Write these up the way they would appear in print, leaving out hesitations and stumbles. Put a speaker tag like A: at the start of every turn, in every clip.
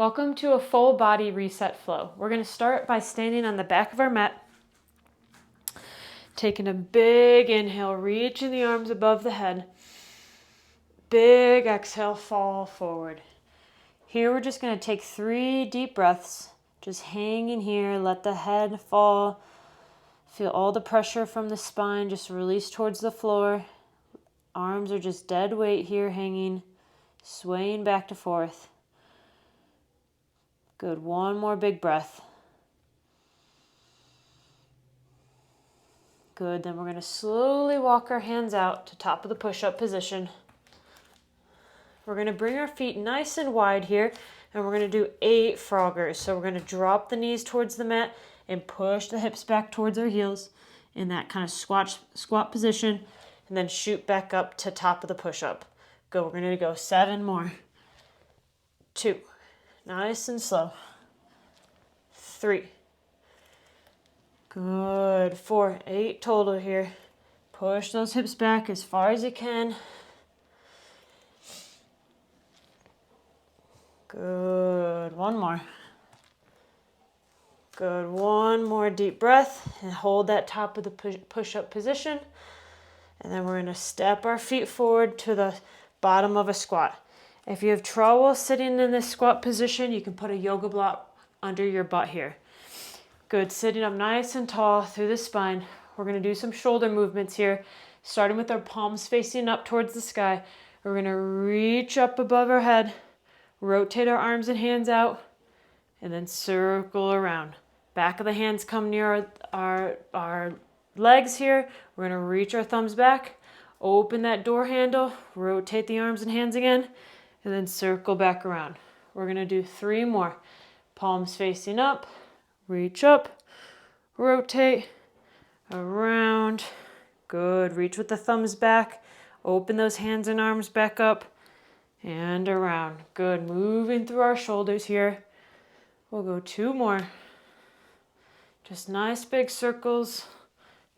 A: Welcome to a full body reset flow. We're going to start by standing on the back of our mat, taking a big inhale, reaching the arms above the head. Big exhale, fall forward. Here we're just going to take 3 deep breaths, just hanging here, let the head fall. Feel all the pressure from the spine just release towards the floor. Arms are just dead weight here, hanging, swaying back to forth. Good, one more big breath. Good, then we're going to slowly walk our hands out to top of the push-up position. We're going to bring our feet nice and wide here, and we're going to do 8 froggers. So we're going to drop the knees towards the mat and push the hips back towards our heels in that kind of squat position, and then shoot back up to top of the push-up. Good, we're going to go 7 more. 2. Nice and slow. 3. Good. 4. 8 total here. Push those hips back as far as you can. Good. 1 more. Good. 1 more deep breath and hold that top of the push-up position. And then we're going to step our feet forward to the bottom of a squat. If you have trouble sitting in this squat position, you can put a yoga block under your butt here. Good, sitting up nice and tall through the spine. We're going to do some shoulder movements here, starting with our palms facing up towards the sky. We're going to reach up above our head, rotate our arms and hands out, and then circle around. Back of the hands come near our legs here. We're going to reach our thumbs back, open that door handle, rotate the arms and hands again, and then circle back around. We're going to do 3 more. Palms facing up, reach up, rotate, around. Good. Reach with the thumbs back, open those hands and arms back up, and around. Good. Moving through our shoulders here. We'll go 2 more. Just nice big circles.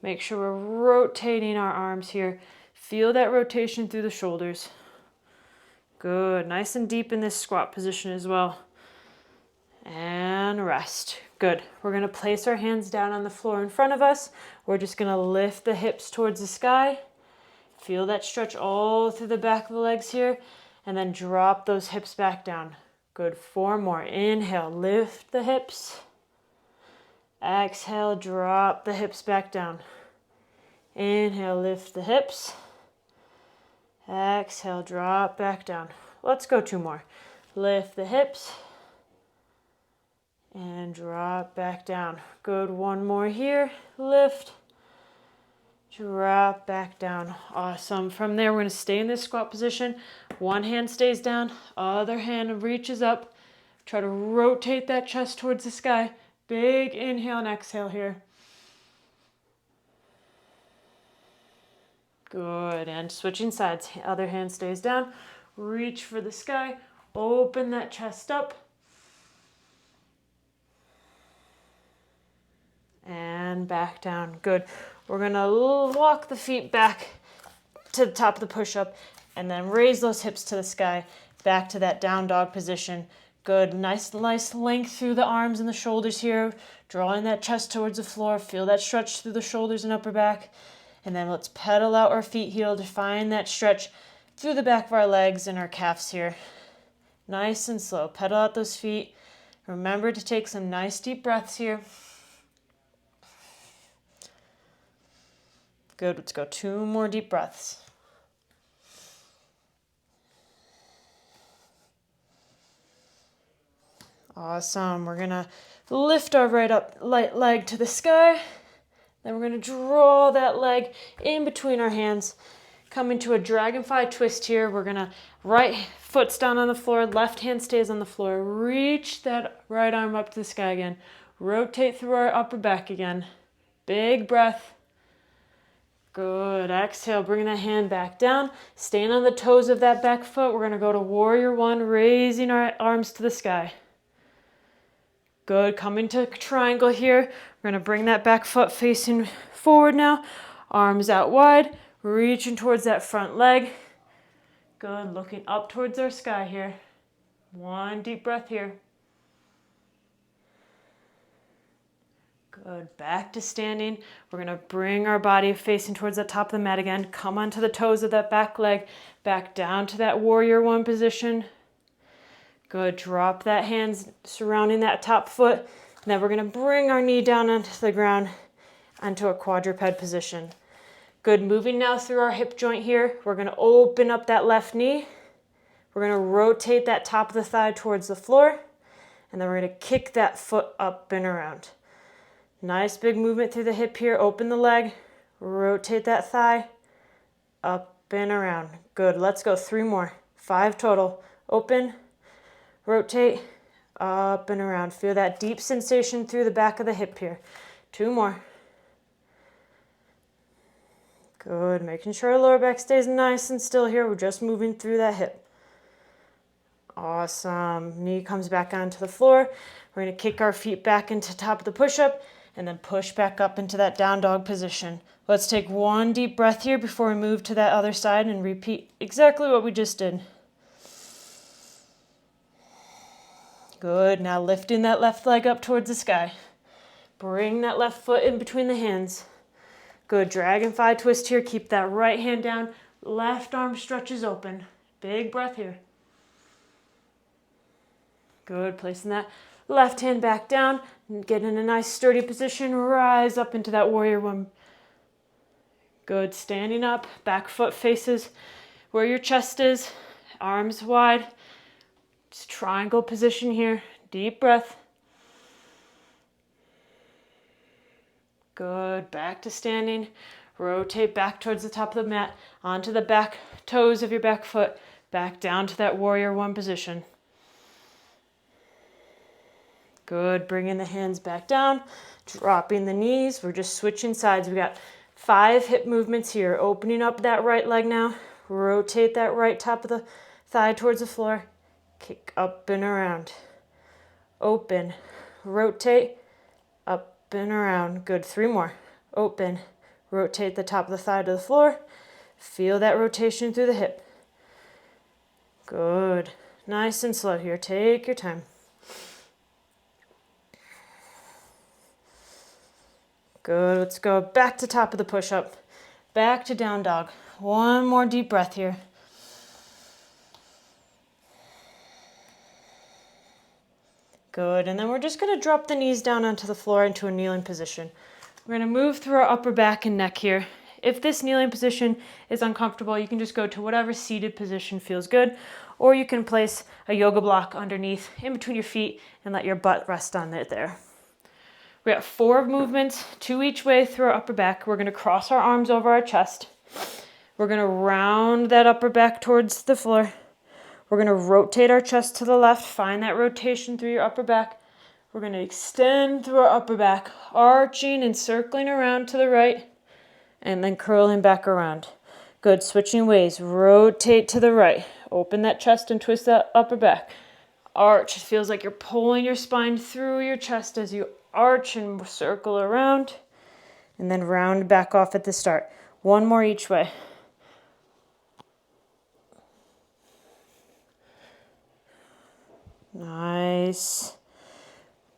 A: Make sure we're rotating our arms here. Feel that rotation through the shoulders. Good. Nice and deep in this squat position as well. And rest. Good. We're going to place our hands down on the floor in front of us. We're just going to lift the hips towards the sky. Feel that stretch all through the back of the legs here. And then drop those hips back down. Good. 4 more. Inhale. Lift the hips. Exhale. Drop the hips back down. Inhale. Lift the hips. Exhale, drop back down. Let's go 2 more. Lift the hips and drop back down. Good. 1 more here. Lift, drop back down. Awesome. From there, we're going to stay in this squat position. 1 hand stays down, other hand reaches up. Try to rotate that chest towards the sky. Big inhale and exhale here. Good, and switching sides. Other hand stays down. Reach for the sky. Open that chest up. And back down. Good. We're going to walk the feet back to the top of the push-up and then raise those hips to the sky. Back to that down dog position. Good. Nice length through the arms and the shoulders here. Drawing that chest towards the floor. Feel that stretch through the shoulders and upper back. And then let's pedal out our feet heel to find that stretch through the back of our legs and our calves here. Nice and slow. Pedal out those feet. Remember to take some nice deep breaths here. Good. Let's go 2 more deep breaths. Awesome. We're going to lift our right leg to the sky. Then we're going to draw that leg in between our hands. Come into a dragonfly twist here. We're going to right foot's down on the floor, left hand stays on the floor. Reach that right arm up to the sky again. Rotate through our upper back again. Big breath. Good. Exhale, bring that hand back down. Staying on the toes of that back foot. We're going to go to warrior 1, raising our arms to the sky. Good. Coming to triangle here. We're going to bring that back foot facing forward now. Arms out wide. Reaching towards that front leg. Good. Looking up towards our sky here. 1 deep breath here. Good, back to standing. We're gonna bring our body facing towards the top of the mat again. Come onto the toes of that back leg, back down to that warrior one position. Good, drop that hands surrounding that top foot. And then we're gonna bring our knee down onto the ground, onto a quadruped position. Good, moving now through our hip joint here. We're gonna open up that left knee. We're gonna rotate that top of the thigh towards the floor. And then we're gonna kick that foot up and around. Nice big movement through the hip here. Open the leg, rotate that thigh, up and around. Good, let's go 3 more. 5 total. Open, rotate, up and around. Feel that deep sensation through the back of the hip here. 2 more. Good, making sure our lower back stays nice and still here. We're just moving through that hip. Awesome. Knee comes back onto the floor. We're gonna kick our feet back into top of the push-up and then push back up into that down dog position. Let's take 1 deep breath here before we move to that other side and repeat exactly what we just did. Good, now lifting that left leg up towards the sky. Bring that left foot in between the hands. Good, dragonfly twist here. Keep that right hand down. Left arm stretches open. Big breath here. Good, placing that left hand back down and get in a nice sturdy position. Rise up into that warrior one. Good, standing up. Back foot faces where your chest is. Arms wide. Just triangle position here. Deep breath. Good, back to standing. Rotate back towards the top of the mat, onto the back toes of your back foot, back down to that warrior one position. Good, bringing the hands back down, dropping the knees. We're just switching sides. We got 5 hip movements here. Opening up that right leg now. Rotate that right top of the thigh towards the floor. Kick up and around. Open, rotate, up and around. Good, 3 more. Open, rotate the top of the thigh to the floor. Feel that rotation through the hip. Good, nice and slow here. Take your time. Good, let's go back to top of the push-up. Back to down dog. 1 more deep breath here. Good, and then we're just gonna drop the knees down onto the floor into a kneeling position. We're gonna move through our upper back and neck here. If this kneeling position is uncomfortable, you can just go to whatever seated position feels good, or you can place a yoga block underneath in between your feet and let your butt rest on it there. We got 4 movements, 2 each way through our upper back. We're gonna cross our arms over our chest. We're gonna round that upper back towards the floor. We're gonna rotate our chest to the left. Find that rotation through your upper back. We're gonna extend through our upper back, arching and circling around to the right, and then curling back around. Good, switching ways. Rotate to the right. Open that chest and twist that upper back. Arch. It feels like you're pulling your spine through your chest as you arch and circle around, and then round back off at the start. 1 more each way. Nice.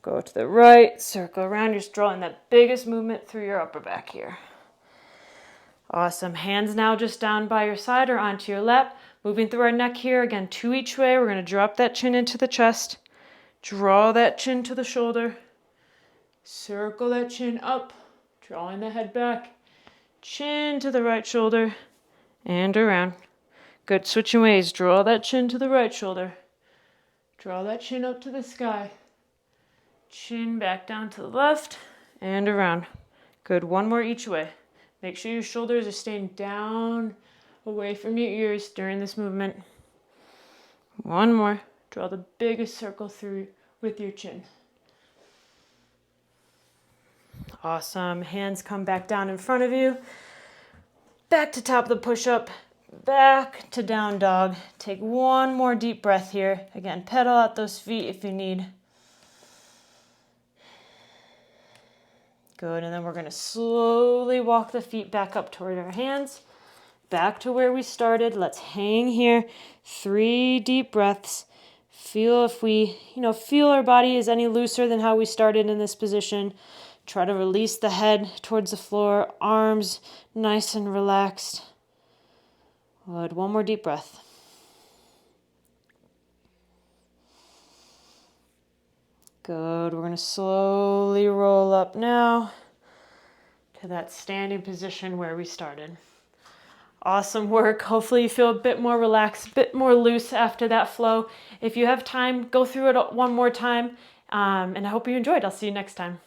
A: Go to the right, circle around. You're just drawing that biggest movement through your upper back here. Awesome. Hands now just down by your side or onto your lap. Moving through our neck here. Again, 2 each way. We're going to drop that chin into the chest. Draw that chin to the shoulder. Circle that chin up. Drawing the head back. Chin to the right shoulder. And around. Good. Switching ways. Draw that chin to the right shoulder. Draw that chin up to the sky. Chin back down to the left and around. Good, 1 more each way. Make sure your shoulders are staying down away from your ears during this movement. 1 more. Draw the biggest circle through with your chin. Awesome. Hands come back down in front of you. Back to top of the push-up. Back to down dog. Take 1 more deep breath here. Again, pedal out those feet if you need. Good, and then we're going to slowly walk the feet back up toward our hands. Back to where we started. Let's hang here. 3 deep breaths. Feel if we, feel our body is any looser than how we started in this position. Try to release the head towards the floor, arms nice and relaxed. Good. One more deep breath. Good. We're going to slowly roll up now to that standing position where we started. Awesome work. Hopefully you feel a bit more relaxed, a bit more loose after that flow. If you have time, go through it one more time. And I hope you enjoyed. I'll see you next time.